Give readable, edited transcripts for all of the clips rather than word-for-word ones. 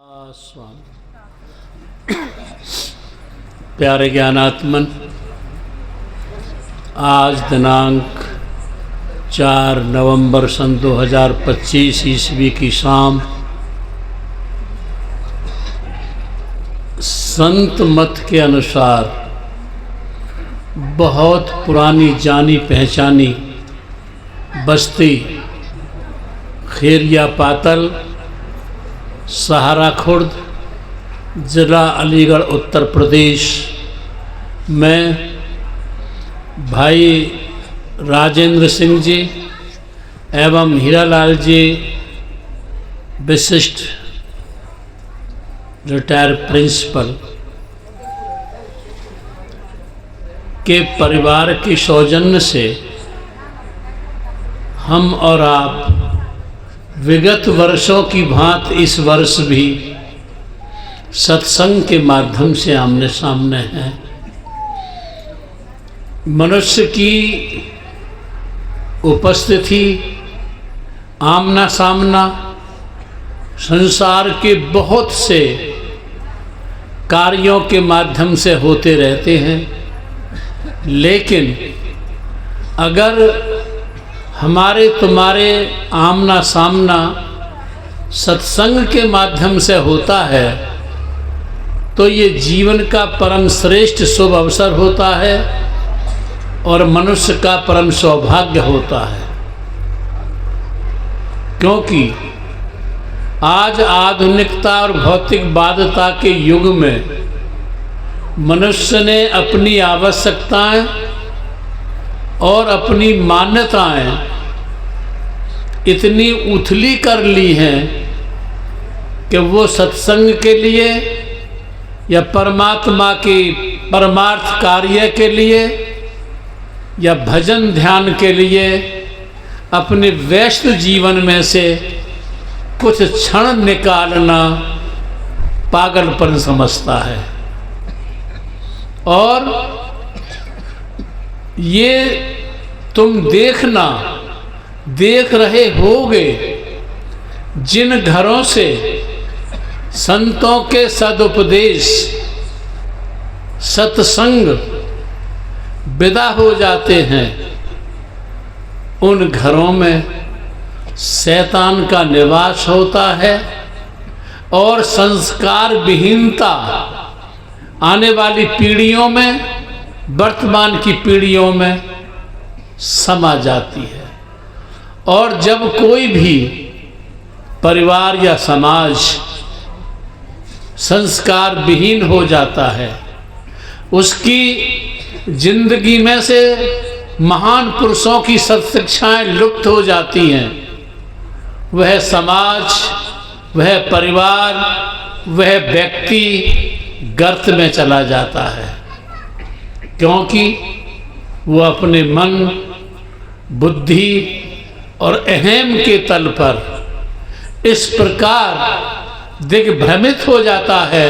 स्वामी प्यारे ज्ञानात्मन, आज दिनांक 4 नवंबर सन 2025 ईस्वी की शाम संत मत के अनुसार बहुत पुरानी जानी पहचानी बस्ती खैरिया पातल, सहारा खुर्द, ज़िला अलीगढ़, उत्तर प्रदेश में भाई राजेंद्र सिंह जी एवं हीरालाल जी विशिष्ट रिटायर प्रिंसिपल के परिवार की सौजन्य से हम और आप विगत वर्षों की भांति इस वर्ष भी सत्संग के माध्यम से आमने सामने हैं। मनुष्य की उपस्थिति, आमना सामना संसार के बहुत से कार्यों के माध्यम से होते रहते हैं, लेकिन अगर हमारे तुम्हारे आमना सामना सत्संग के माध्यम से होता है तो ये जीवन का परम श्रेष्ठ शुभ अवसर होता है और मनुष्य का परम सौभाग्य होता है। क्योंकि आज आधुनिकता और भौतिकवादता के युग में मनुष्य ने अपनी आवश्यकताएं और अपनी मान्यताएं इतनी उथली कर ली हैं कि वो सत्संग के लिए या परमात्मा की परमार्थ कार्य के लिए या भजन ध्यान के लिए अपने व्यस्त जीवन में से कुछ क्षण निकालना पागलपन समझता है। और ये तुम देख रहे होगे जिन घरों से संतों के सदुपदेश सत्संग विदा हो जाते हैं, उन घरों में शैतान का निवास होता है और संस्कार विहीनता आने वाली पीढ़ियों में, वर्तमान की पीढ़ियों में समा जाती है। और जब कोई भी परिवार या समाज संस्कार विहीन हो जाता है, उसकी जिंदगी में से महान पुरुषों की सत्शिक्षाएं लुप्त हो जाती हैं। वह समाज, वह परिवार, वह व्यक्ति गर्त में चला जाता है, क्योंकि वो अपने मन, बुद्धि और अहम के तल पर इस प्रकार दिग्भ्रमित हो जाता है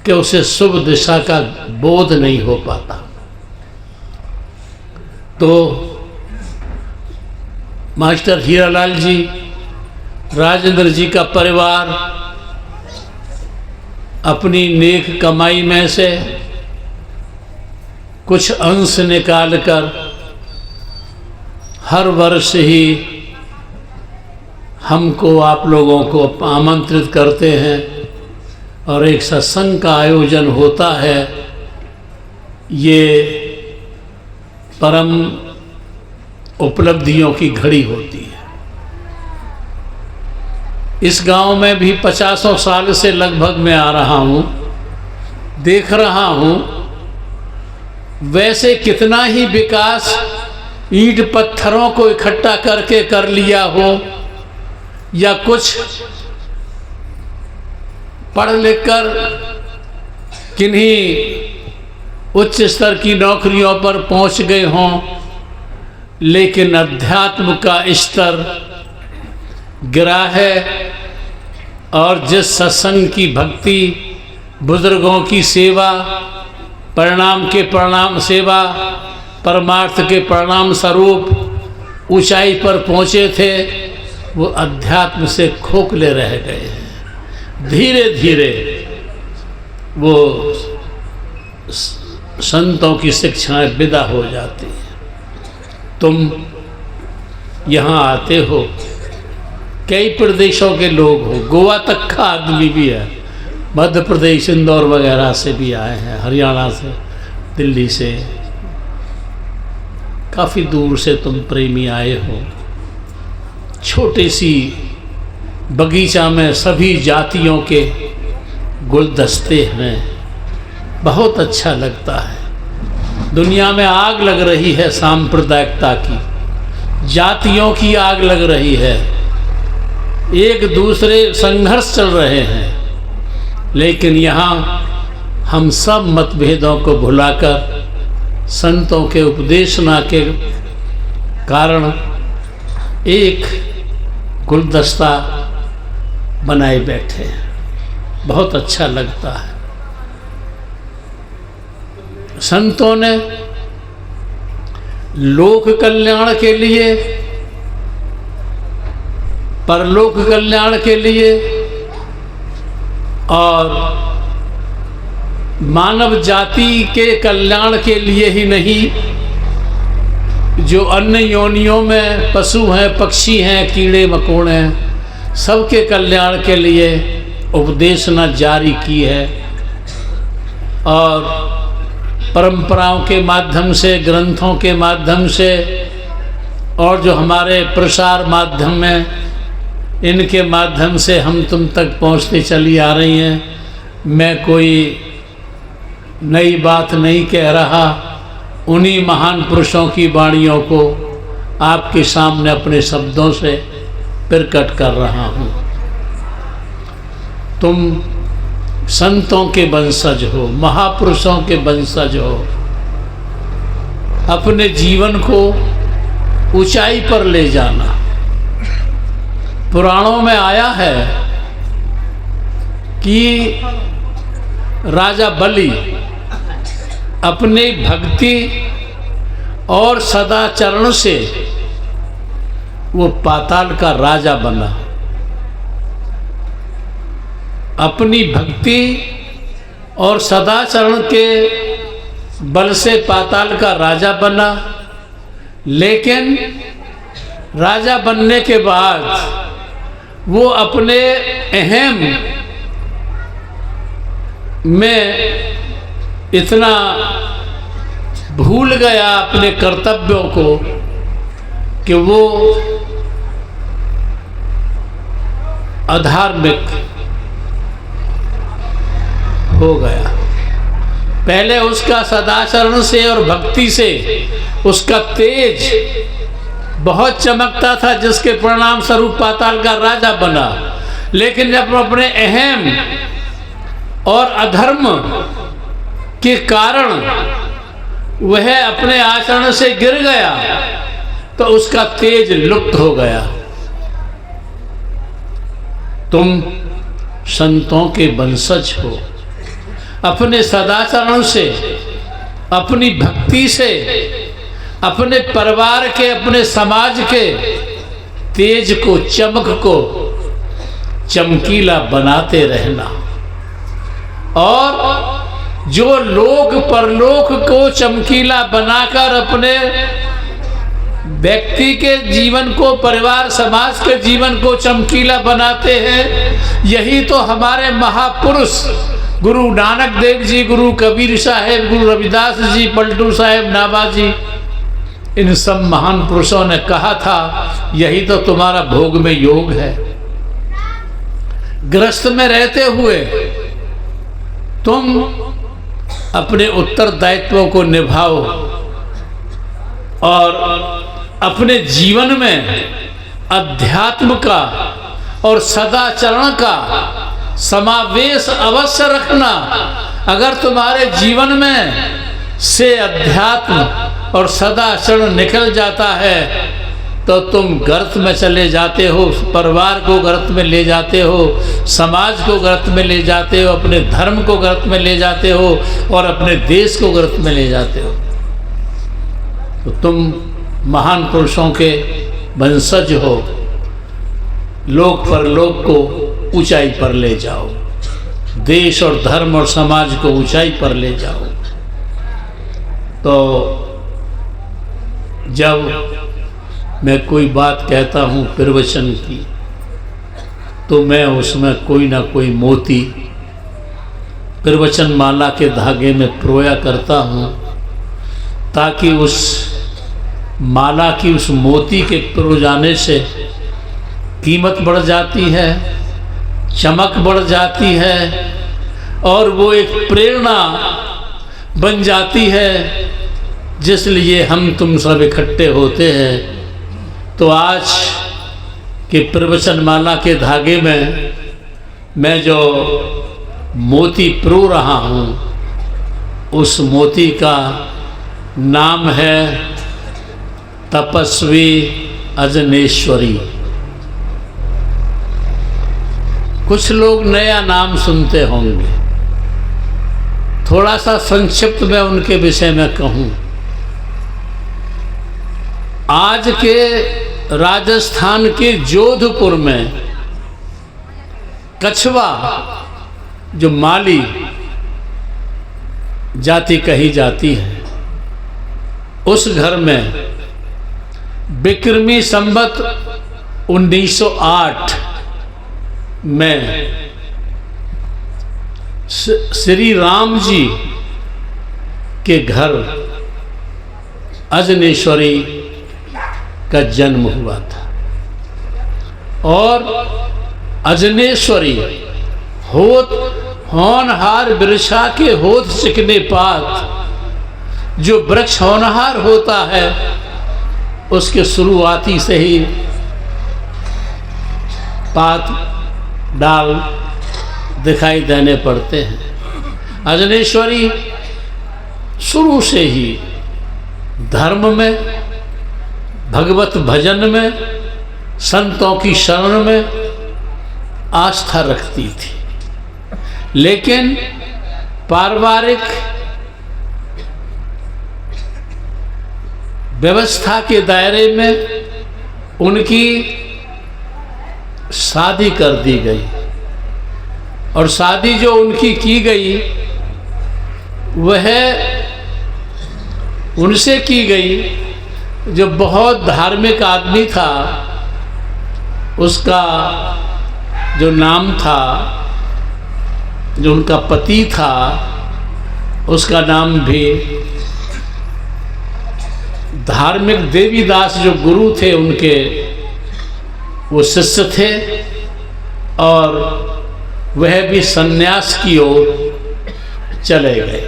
कि उसे शुभ दिशा का बोध नहीं हो पाता। तो मास्टर हीरालाल जी, राजेंद्र जी का परिवार अपनी नेक कमाई में से कुछ अंश निकालकर हर वर्ष ही हमको, आप लोगों को आमंत्रित करते हैं और एक सत्संग का आयोजन होता है। ये परम उपलब्धियों की घड़ी होती है। इस गांव में भी 50 साल से लगभग मैं आ रहा हूँ, देख रहा हूँ। वैसे कितना ही विकास ईंट पत्थरों को इकट्ठा करके कर लिया हो या कुछ पढ़ लिख कर किन्हीं उच्च स्तर की नौकरियों पर पहुंच गए हों, लेकिन अध्यात्म का स्तर गिरा है। और जिस सत्संग की भक्ति, बुजुर्गों की सेवा, परिणाम के परिणाम सेवा, परमार्थ के परिणाम स्वरूप ऊंचाई पर पहुँचे थे, वो अध्यात्म से खोखले रह गए हैं। धीरे धीरे वो संतों की शिक्षाएं विदा हो जाती हैं। तुम यहाँ आते हो, कई प्रदेशों के लोग हो, गोवा तक का आदमी भी है, मध्य प्रदेश इंदौर वगैरह से भी आए हैं, हरियाणा से, दिल्ली से, काफ़ी दूर से तुम प्रेमी आए हो। छोटी सी बगीचा में सभी जातियों के गुलदस्ते हैं, बहुत अच्छा लगता है। दुनिया में आग लग रही है सांप्रदायिकता की, जातियों की आग लग रही है, एक दूसरे संघर्ष चल रहे हैं, लेकिन यहाँ हम सब मतभेदों को भुलाकर संतों के उपदेशना के कारण एक गुलदस्ता बनाए बैठे हैं, बहुत अच्छा लगता है। संतों ने लोक कल्याण के लिए, परलोक कल्याण के लिए और मानव जाति के कल्याण के लिए ही नहीं, जो अन्य योनियों में पशु हैं, पक्षी हैं, कीड़े मकोड़े हैं, सबके कल्याण के लिए उपदेशना जारी की है। और परंपराओं के माध्यम से, ग्रंथों के माध्यम से और जो हमारे प्रसार माध्यम हैं, इनके माध्यम से हम तुम तक पहुंचती चली आ रही हैं। मैं कोई नई बात नहीं कह रहा, उन्हीं महान पुरुषों की वाणियों को आपके सामने अपने शब्दों से प्रकट कर रहा हूँ। तुम संतों के वंशज हो, महापुरुषों के वंशज हो, अपने जीवन को ऊंचाई पर ले जाना। पुराणों में आया है कि राजा बलि अपनी भक्ति और सदाचरण से वो पाताल का राजा बना। अपनी भक्ति और सदाचरण के बल से पाताल का राजा बना, लेकिन राजा बनने के बाद वो अपने अहम में इतना भूल गया अपने कर्तव्यों को कि वो अधार्मिक हो गया। पहले उसका सदाचरण से और भक्ति से उसका तेज बहुत चमकता था, जिसके परिणाम स्वरूप पाताल का राजा बना। लेकिन जब अपने अहम और अधर्म के कारण वह अपने आचरण से गिर गया तो उसका तेज लुप्त हो गया। तुम संतों के वंशज हो, अपने सदाचरण से, अपनी भक्ति से, अपने परिवार के, अपने समाज के तेज को, चमक को चमकीला बनाते रहना। और जो लोक परलोक को चमकीला बनाकर अपने व्यक्ति के जीवन को, परिवार समाज के जीवन को चमकीला बनाते हैं, यही तो हमारे महापुरुष गुरु नानक देव जी, गुरु कबीर साहेब, गुरु रविदास जी, पलटू साहेब, नाभाजी, इन सब महान पुरुषों ने कहा था, यही तो तुम्हारा भोग में योग है। गृहस्थ में रहते हुए तुम अपने उत्तरदायित्वों को निभाओ और अपने जीवन में अध्यात्म का और सदाचरण का समावेश अवश्य रखना। अगर तुम्हारे जीवन में से अध्यात्म और सदाचरण निकल जाता है तो तुम गर्त में चले जाते हो, परिवार को गर्त में ले जाते हो, समाज को गर्त में ले जाते हो, अपने धर्म को गर्त में ले जाते हो और अपने देश को गर्त में ले जाते हो। तो तुम महान पुरुषों के वंशज हो, लोक परलोक को ऊंचाई पर ले जाओ, देश और धर्म और समाज को ऊंचाई पर ले जाओ। तो जब मैं कोई बात कहता हूँ प्रवचन की, तो मैं उसमें कोई ना कोई मोती प्रवचन माला के धागे में प्रोया करता हूँ, ताकि उस माला की उस मोती के प्रो जाने से कीमत बढ़ जाती है, चमक बढ़ जाती है, और वो एक प्रेरणा बन जाती है, जिसलिए हम तुम सब इकट्ठे होते हैं। तो आज के प्रवचन माला के धागे में मैं जो मोती प्रो रहा हूँ, उस मोती का नाम है तपस्वी अजनेश्वरी। कुछ लोग नया नाम सुनते होंगे, थोड़ा सा संक्षिप्त में उनके विषय में कहूँ। आज के राजस्थान के जोधपुर में कछवा, जो माली जाति कही जाती है, उस घर में विक्रमी संवत 1908 में श्री राम जी के घर अजनेश्वरी का जन्म हुआ था। और अजनेश्वरी होत होनहार वृषा के होत चिकने पात, जो वृक्ष होनहार होता है उसके शुरुआती से ही पात डाल दिखाई देने पड़ते हैं। अजनेश्वरी शुरू से ही धर्म में, भगवत भजन में, संतों की शरण में आस्था रखती थी, लेकिन पारिवारिक व्यवस्था के दायरे में उनकी शादी कर दी गई। और शादी जो उनकी की गई वह उनसे की गई जो बहुत धार्मिक आदमी था। उसका जो नाम था, जो उनका पति था, उसका नाम भी धार्मिक देवीदास जो गुरु थे उनके, वो शिष्य थे, और वह भी सन्यास की ओर चले गए।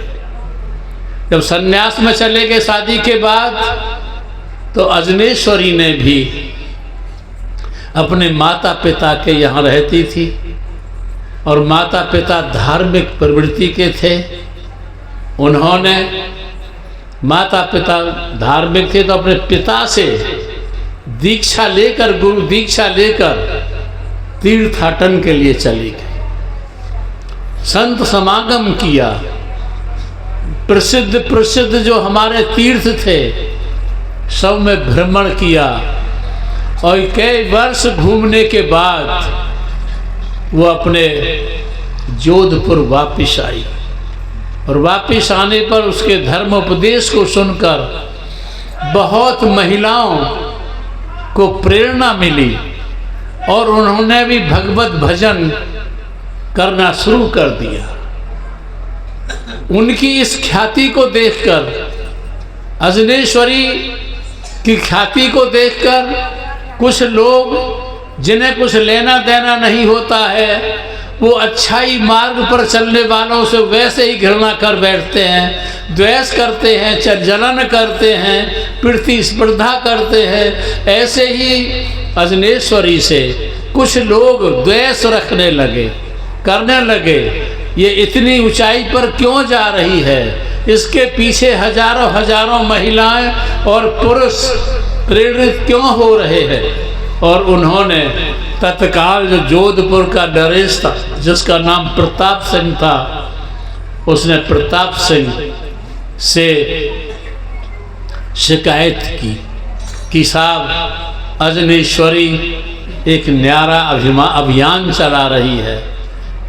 जब सन्यास में चले गए शादी के बाद, तो अजनेश्वरी ने भी अपने माता पिता के यहाँ रहती थी, और माता पिता धार्मिक प्रवृत्ति के थे। उन्होंने, माता पिता धार्मिक थे, तो अपने पिता से दीक्षा लेकर, गुरु दीक्षा लेकर तीर्थाटन के लिए चली गई। संत समागम किया, प्रसिद्ध प्रसिद्ध जो हमारे तीर्थ थे सब में भ्रमण किया, और कई वर्ष घूमने के बाद वो अपने जोधपुर वापिस आई। और वापिस आने पर उसके धर्म उपदेश को सुनकर बहुत महिलाओं को प्रेरणा मिली, और उन्होंने भी भगवत भजन करना शुरू कर दिया। उनकी इस ख्याति को देखकर, अजनेश्वरी की ख्याति को देखकर, कुछ लोग जिन्हें कुछ लेना देना नहीं होता है, वो अच्छाई मार्ग पर चलने वालों से वैसे ही घृणा कर बैठते हैं, द्वेष करते हैं, जलन करते हैं, प्रतिस्पर्धा करते हैं। ऐसे ही अजनेश्वरी से कुछ लोग द्वेष रखने लगे, करने लगे। ये इतनी ऊंचाई पर क्यों जा रही है, इसके पीछे हजारों हजारों महिलाएं और पुरुष प्रेरित क्यों हो रहे हैं। और उन्होंने तत्काल जो जोधपुर का नरेश था, जिसका नाम प्रताप सिंह था, उसने प्रताप सिंह से शिकायत की कि साहब अजनेश्वरी एक न्यारा अभियान चला रही है।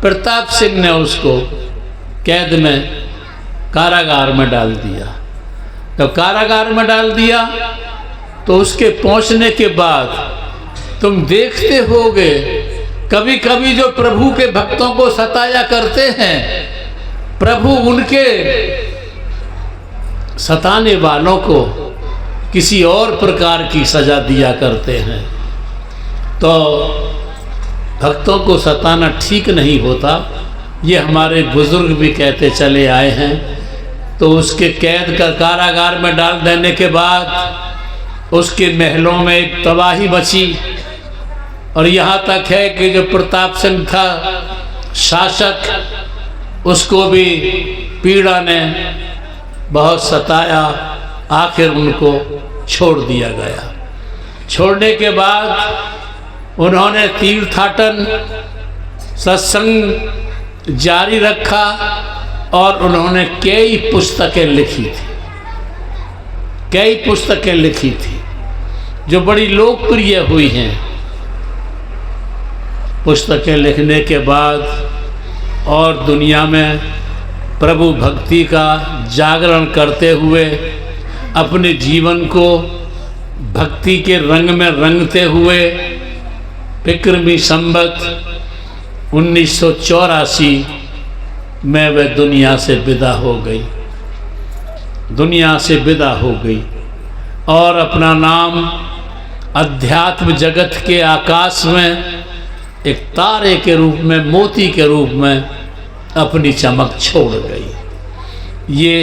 प्रताप सिंह ने उसको कैद में कारागार में डाल दिया। तो कारागार में डाल दिया तो उसके पहुंचने के बाद तुम देखते होगे कभी कभी जो प्रभु के भक्तों को सताया करते हैं, प्रभु उनके सताने वालों को किसी और प्रकार की सजा दिया करते हैं। तो भक्तों को सताना ठीक नहीं होता, ये हमारे बुजुर्ग भी कहते चले आए हैं। तो उसके कैद कर कारागार में डाल देने के बाद उसके महलों में एक तबाही मची, और यहाँ तक है कि जो प्रताप सिंह था शासक, उसको भी पीड़ा ने बहुत सताया। आखिर उनको छोड़ दिया गया। छोड़ने के बाद उन्होंने तीर्थाटन सत्संग जारी रखा और उन्होंने कई पुस्तकें लिखी थी, कई पुस्तकें लिखी थी जो बड़ी लोकप्रिय हुई हैं। पुस्तकें लिखने के बाद और दुनिया में प्रभु भक्ति का जागरण करते हुए अपने जीवन को भक्ति के रंग में रंगते हुए विक्रमी संवत 1984 में वह दुनिया से विदा हो गई, दुनिया से विदा हो गई और अपना नाम अध्यात्म जगत के आकाश में एक तारे के रूप में, मोती के रूप में अपनी चमक छोड़ गई। ये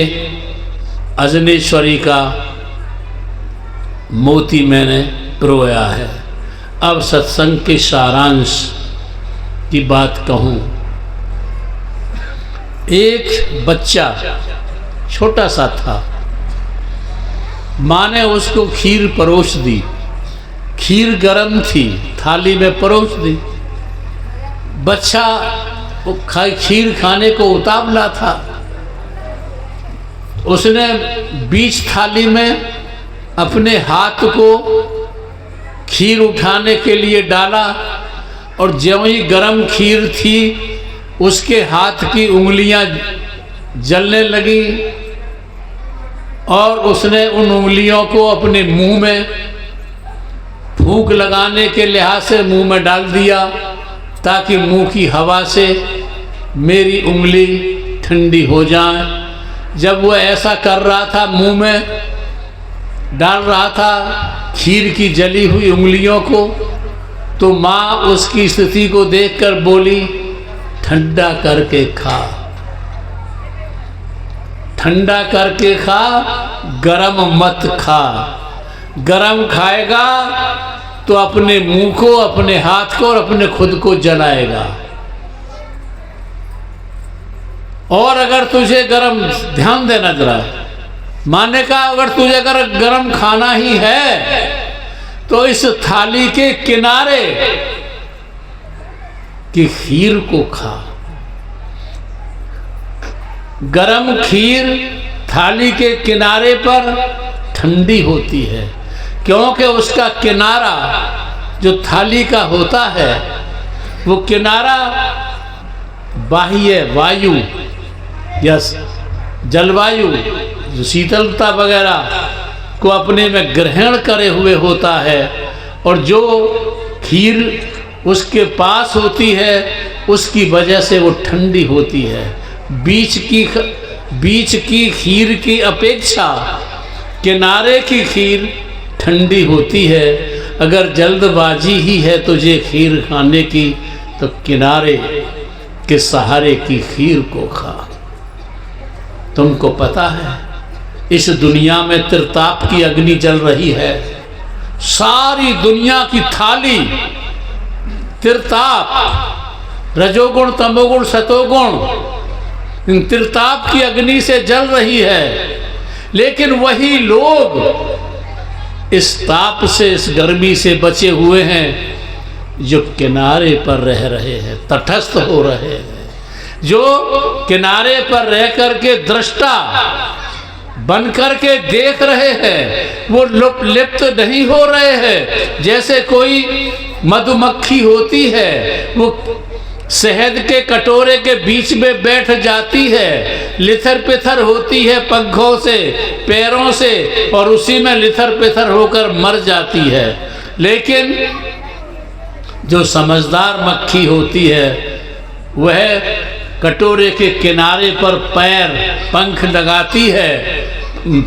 अजनेश्वरी का मोती मैंने रोया है। अब सत्संग के सारांश की बात कहूँ। एक बच्चा छोटा सा था, माँ ने उसको खीर परोस दी। खीर गरम थी, थाली में परोस दी। बच्चा वो खीर खाने को उतावला था। उसने बीच थाली में अपने हाथ को खीर उठाने के लिए डाला और ज्यों ही गरम खीर थी उसके हाथ की उंगलियां जलने लगी और उसने उन उंगलियों को अपने मुंह में फूंक लगाने के लिहाज से मुंह में डाल दिया ताकि मुंह की हवा से मेरी उंगली ठंडी हो जाए। जब वो ऐसा कर रहा था, मुंह में डाल रहा था खीर की जली हुई उंगलियों को, तो माँ उसकी स्थिति को देखकर बोली, ठंडा करके खा, ठंडा करके खा, गरम मत खा। गरम खाएगा तो अपने मुंह को, अपने हाथ को और अपने खुद को जलाएगा। और अगर तुझे गरम, ध्यान देना जरा, माने का अगर तुझे अगर गरम खाना ही है तो इस थाली के किनारे की खीर को खा। गरम खीर थाली के किनारे पर ठंडी होती है, क्योंकि उसका किनारा जो थाली का होता है वो किनारा बाह्य वायु या जलवायु, जो शीतलता वगैरह को अपने में ग्रहण करे हुए होता है, और जो खीर उसके पास होती है उसकी वजह से वो ठंडी होती है। बीच की खीर की अपेक्षा किनारे की खीर ठंडी होती है। अगर जल्दबाजी ही है तुझे खीर खाने की तो किनारे के सहारे की खीर को खा। तुमको पता है इस दुनिया में त्रिताप की अग्नि जल रही है, सारी दुनिया की थाली त्रिताप, रजोगुण तमोगुण सतोगुण, इन त्रिताप की अग्नि से जल रही है। लेकिन वही लोग इस ताप से, इस गर्मी से बचे हुए हैं जो किनारे पर रह रहे हैं, तटस्थ हो रहे हैं, जो किनारे पर रह कर के दृष्टा बन करके देख रहे हैं, वो लिप्त नहीं हो रहे हैं। जैसे कोई मधुमक्खी होती है, वो शहद के कटोरे के बीच में बैठ जाती है, लिथर पिथर होती है पंखों से, पैरों से, और उसी में लिथर पिथर होकर मर जाती है। लेकिन जो समझदार मक्खी होती है, वह कटोरे के किनारे पर पैर पंख लगाती है,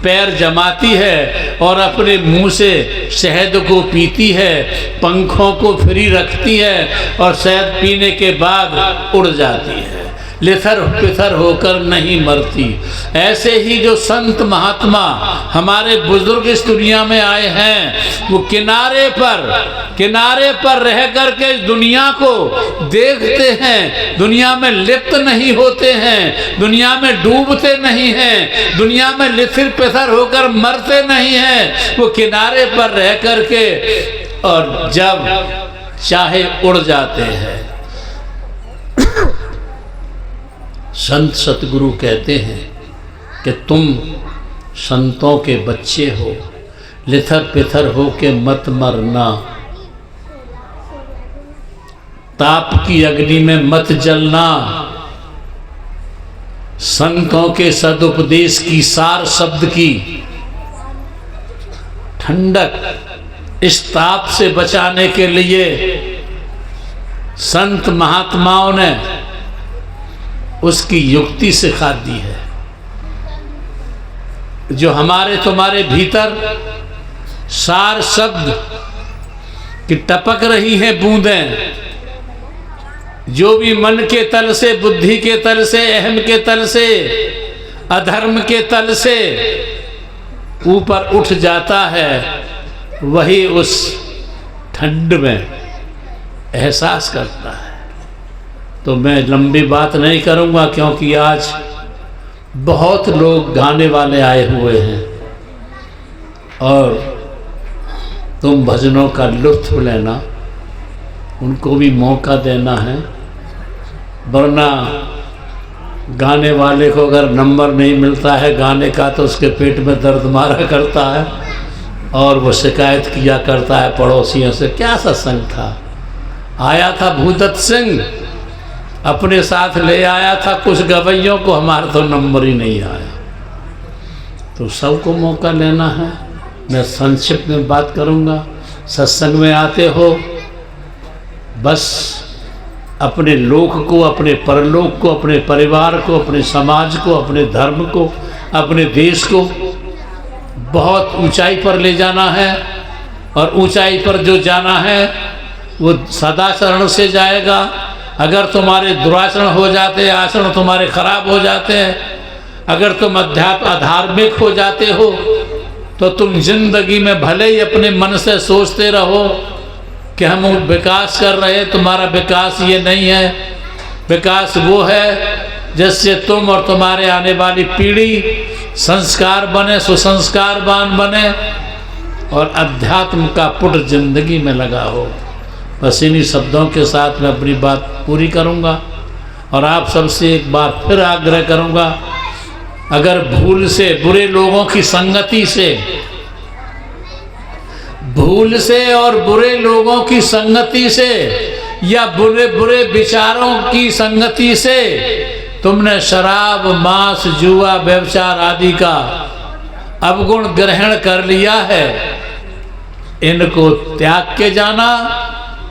पैर जमाती है और अपने मुंह से शहद को पीती है, पंखों को फ्री रखती है और शहद पीने के बाद उड़ जाती है, लिथर पिथर होकर नहीं मरती। ऐसे ही जो संत महात्मा हमारे बुजुर्ग इस दुनिया में आए हैं, वो किनारे पर रह करके इस दुनिया को देखते हैं, दुनिया में लिप्त नहीं होते हैं, दुनिया में डूबते नहीं हैं, दुनिया में लिथर पिथर होकर मरते नहीं हैं। वो किनारे पर रह करके और जब चाहे उड़ जाते हैं। संत सतगुरु कहते हैं कि तुम संतों के बच्चे हो, लिथर पिथर हो के मत मरना, ताप की अग्नि में मत जलना, संतों के सदुपदेश की, सार शब्द की ठंडक इस ताप से बचाने के लिए संत महात्माओं ने उसकी युक्ति सिखा दी है। जो हमारे तुम्हारे भीतर सार शब्द की टपक रही हैं बूंदें, जो भी मन के तल से, बुद्धि के तल से, अहम के तल से, अधर्म के तल से ऊपर उठ जाता है, वही उस ठंड में एहसास करता है। तो मैं लंबी बात नहीं करूंगा, क्योंकि आज बहुत लोग गाने वाले आए हुए हैं और तुम भजनों का लुत्फ लेना, उनको भी मौका देना है। वरना गाने वाले को अगर नंबर नहीं मिलता है गाने का, तो उसके पेट में दर्द मारा करता है और वो शिकायत किया करता है पड़ोसियों से, क्या सत्संग था, आया था भूदत्त सिंह, अपने साथ ले आया था कुछ गवैयों को, हमारा तो नंबर ही नहीं आया। तो सबको मौका लेना है। मैं संक्षिप्त में बात करूंगा। सत्संग में आते हो, बस अपने लोक को, अपने परलोक को, अपने परिवार को, अपने समाज को, अपने धर्म को, अपने देश को बहुत ऊंचाई पर ले जाना है। और ऊंचाई पर जो जाना है वो सदाचरण से जाएगा। अगर तुम्हारे दुराचरण हो जाते हैं, आचरण तुम्हारे खराब हो जाते हैं, अगर तुम अधार्मिक हो जाते हो, तो तुम जिंदगी में भले ही अपने मन से सोचते रहो कि हम विकास कर रहे हैं, तुम्हारा विकास ये नहीं है। विकास वो है जिससे तुम और तुम्हारे आने वाली पीढ़ी संस्कार बने, सुसंस्कारवान बने और अध्यात्म का पुट जिंदगी में लगा हो। बस इन्हीं शब्दों के साथ मैं अपनी बात पूरी करूंगा और आप सबसे एक बार फिर आग्रह करूंगा, अगर भूल से, बुरे लोगों की संगति से, भूल से और बुरे लोगों की संगति से या बुरे बुरे विचारों की संगति से तुमने शराब, मांस, जुआ, व्यभिचार आदि का अवगुण ग्रहण कर लिया है, इनको त्याग के जाना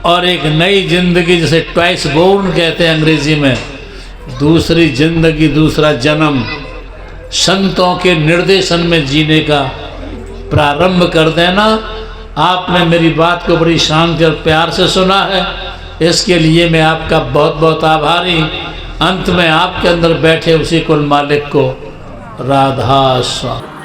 और एक नई जिंदगी, जिसे ट्वाइस बोर्न कहते हैं अंग्रेजी में, दूसरी जिंदगी, दूसरा जन्म संतों के निर्देशन में जीने का प्रारंभ कर देना। आपने मेरी बात को बड़ी शांति और प्यार से सुना है, इसके लिए मैं आपका बहुत बहुत आभारी। अंत में आपके अंदर बैठे उसी कुल मालिक को राधा स्वामी।